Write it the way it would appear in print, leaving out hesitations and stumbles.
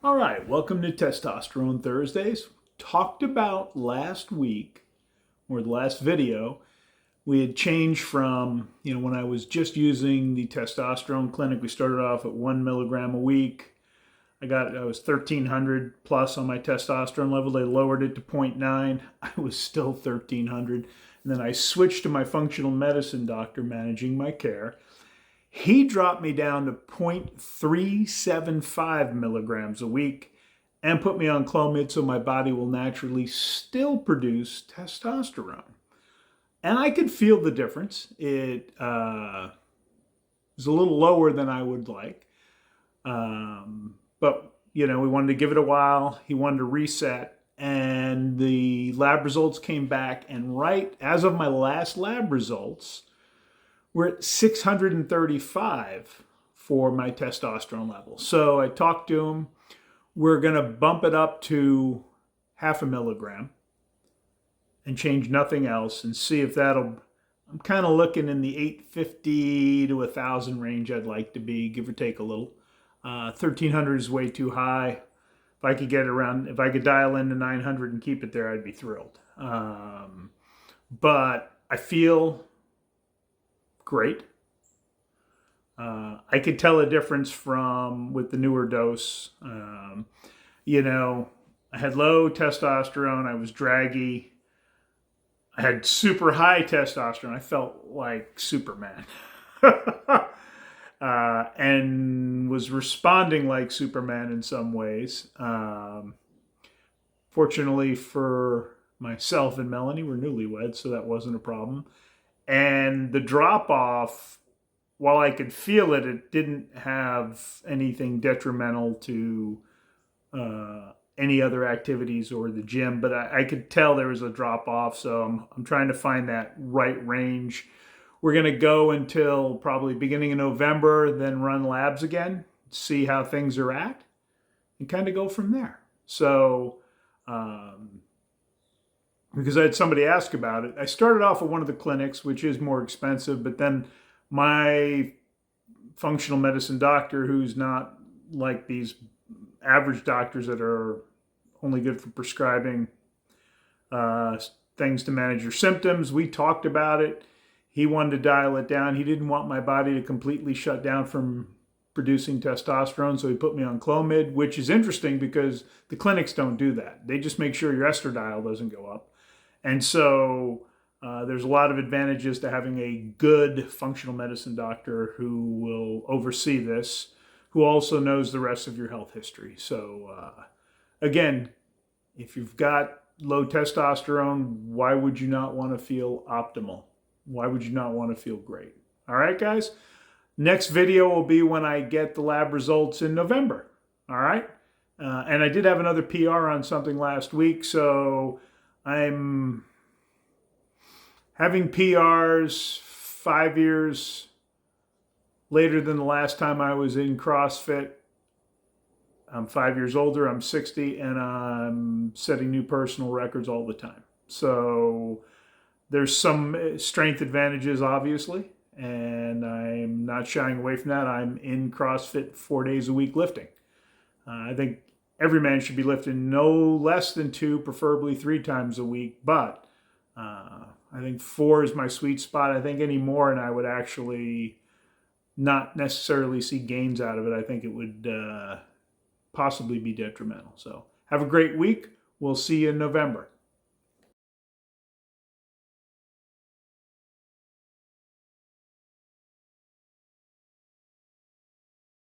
All right, welcome to Testosterone Thursdays. Talked about last week, or the last video, we had changed from, when I was just using the testosterone clinic, we started off at 1 milligram a week. I was 1300 plus on my testosterone level. They lowered it to 0.9. I was still 1300. And then I switched to my functional medicine doctor managing my care. He dropped me down to 0.375 milligrams a week and put me on Clomid so my body will naturally still produce testosterone. And I could feel the difference. It was a little lower than I would like. But, we wanted to give it a while. He wanted to reset. And the lab results came back. And right as of my last lab results, we're at 635 for my testosterone level. So I talked to him. We're going to bump it up to 0.5 milligram and change nothing else and see if that'll. I'm kind of looking in the 850 to 1,000 range I'd like to be, give or take a little. 1,300 is way too high. If I could dial into 900 and keep it there, I'd be thrilled. But I feel great. I could tell a difference with the newer dose. I had low testosterone. I was draggy. I had super high testosterone. I felt like Superman. And was responding like Superman in some ways. Fortunately for myself and Melanie, we're newlyweds, so that wasn't a problem. And the drop off, while I could feel it, it didn't have anything detrimental to any other activities or the gym. But I could tell there was a drop off, so I'm trying to find that right range. We're going to go until probably beginning of November, then run labs again, see how things are at, and kind of go from there. So, because I had somebody ask about it. I started off at one of the clinics, which is more expensive, but then my functional medicine doctor, who's not like these average doctors that are only good for prescribing things to manage your symptoms, we talked about it. He wanted to dial it down. He didn't want my body to completely shut down from producing testosterone, so he put me on Clomid, which is interesting because the clinics don't do that. They just make sure your estradiol doesn't go up. And so there's a lot of advantages to having a good functional medicine doctor who will oversee this, who also knows the rest of your health history. So again, if you've got low testosterone, why would you not want to feel optimal? Why would you not want to feel great? All right, guys. Next video will be when I get the lab results in November. All right. And I did have another PR on something last week, so I'm having PRs 5 years later than the last time I was in CrossFit. I'm 5 years older, I'm 60, and I'm setting new personal records all the time. So there's some strength advantages, obviously, and I'm not shying away from that. I'm in CrossFit 4 days a week lifting. I think every man should be lifting no less than 2, preferably 3 times a week, but I think 4 is my sweet spot. I think any more and I would actually not necessarily see gains out of it. I think it would possibly be detrimental. So have a great week. We'll see you in November.